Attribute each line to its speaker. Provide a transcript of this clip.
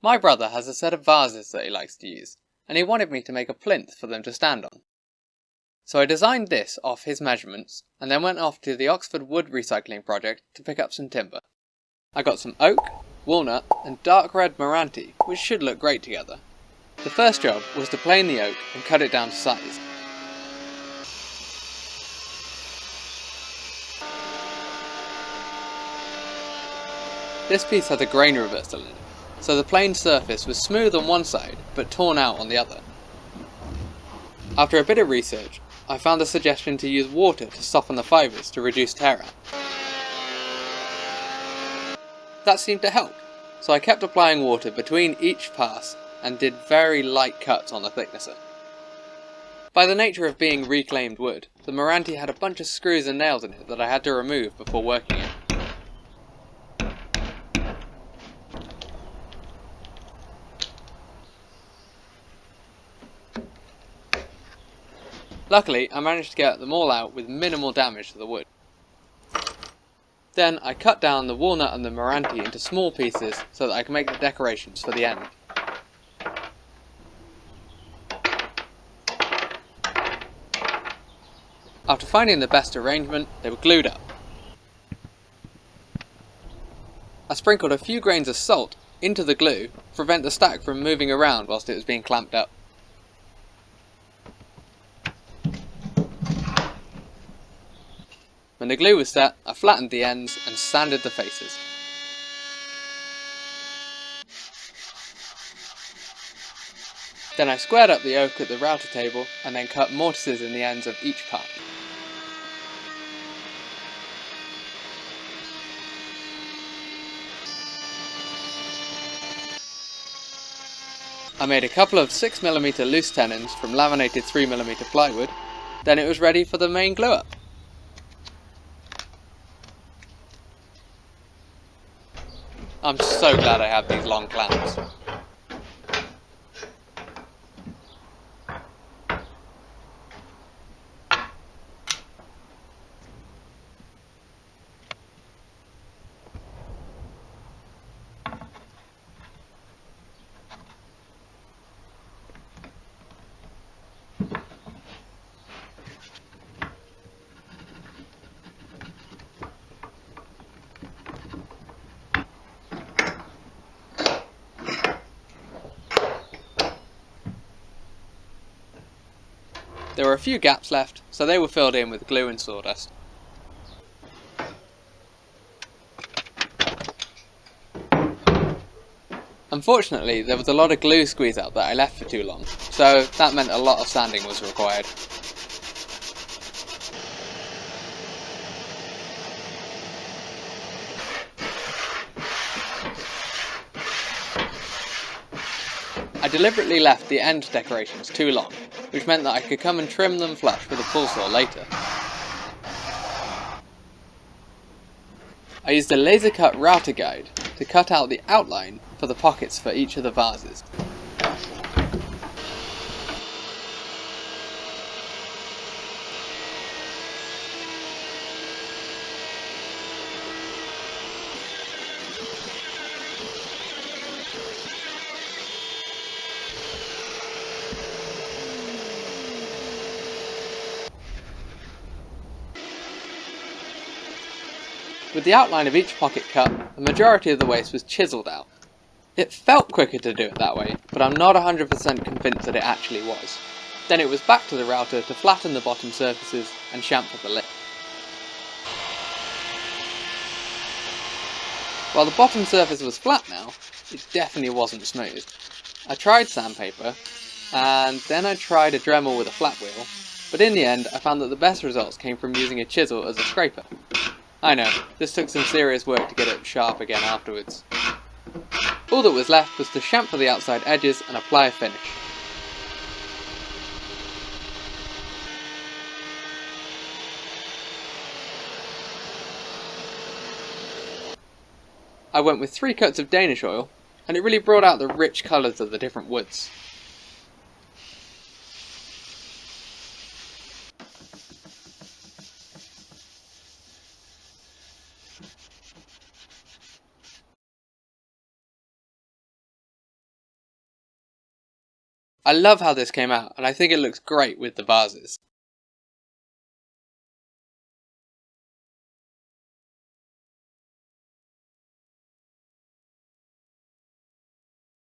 Speaker 1: My brother has a set of vases that he likes to use, and he wanted me to make a plinth for them to stand on. So I designed this off his measurements, and then went off to the Oxford Wood Recycling Project to pick up some timber. I got some oak, walnut, and dark red Meranti, which should look great together. The first job was to plane the oak and cut it down to size. This piece had a grain reversal in it, so the planed surface was smooth on one side, but torn out on the other. After a bit of research, I found a suggestion to use water to soften the fibres to reduce tear out. That seemed to help, so I kept applying water between each pass and did very light cuts on the thicknesser. By the nature of being reclaimed wood, the Meranti had a bunch of screws and nails in it that I had to remove before working it. Luckily, I managed to get them all out with minimal damage to the wood. Then I cut down the walnut and the Meranti into small pieces so that I can make the decorations for the end. After finding the best arrangement, they were glued up. I sprinkled a few grains of salt into the glue to prevent the stack from moving around whilst it was being clamped up. When the glue was set, I flattened the ends and sanded the faces. Then I squared up the oak at the router table and then cut mortises in the ends of each part. I made a couple of 6mm loose tenons from laminated 3mm plywood, then it was ready for the main glue up. I'm so glad I have these long clamps. There were a few gaps left, so they were filled in with glue and sawdust. Unfortunately, there was a lot of glue squeeze out that I left for too long, so that meant a lot of sanding was required. I deliberately left the end decorations too long, which meant that I could come and trim them flush with a pull saw later. I used a laser cut router guide to cut out the outline for the pockets for each of the vases. With the outline of each pocket cut, the majority of the waste was chiselled out. It felt quicker to do it that way, but I'm not 100% convinced that it actually was. Then it was back to the router to flatten the bottom surfaces and chamfer the lip. While the bottom surface was flat now, it definitely wasn't smooth. I tried sandpaper, and then I tried a Dremel with a flat wheel, but in the end I found that the best results came from using a chisel as a scraper. I know, this took some serious work to get it sharp again afterwards. All that was left was to chamfer the outside edges and apply a finish. I went with 3 coats of Danish oil, and it really brought out the rich colours of the different woods. I love how this came out, and I think it looks great with the vases.